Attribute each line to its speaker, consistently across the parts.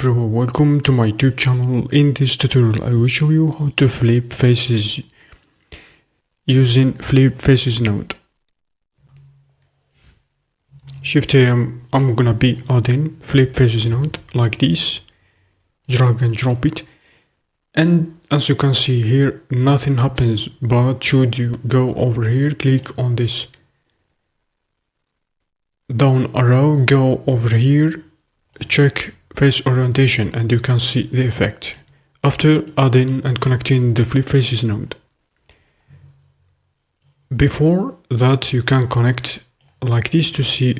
Speaker 1: everyone, welcome to my YouTube channel. In this tutorial I will show you how to flip faces using flip faces node. Shift AM, I'm gonna be adding flip faces node like this, drag and drop it, and as you can see here nothing happens, but should you go over here, click on this down arrow, go over here, check face orientation, and you can see the effect after adding and connecting the flip faces node. Before that you can connect like this to see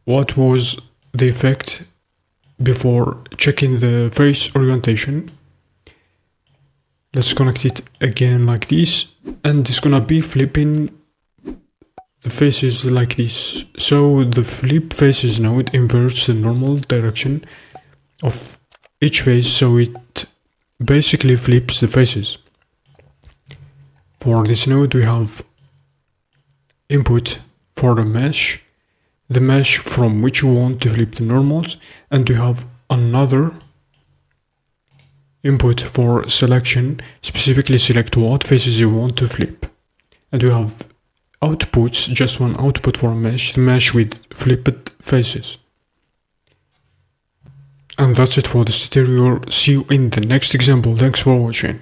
Speaker 1: what was the effect before checking the face orientation. Let's connect it again like this, and it's gonna be flipping the faces like this. So the flip faces node inverts the normal direction of each face, so it basically flips the faces. For this node we have input for the mesh from which you want to flip the normals, and we have another input for selection, specifically select what faces you want to flip, and we have outputs, just one output for mesh, the mesh with flipped faces. And that's it for this tutorial. See you in the next example. Thanks for watching.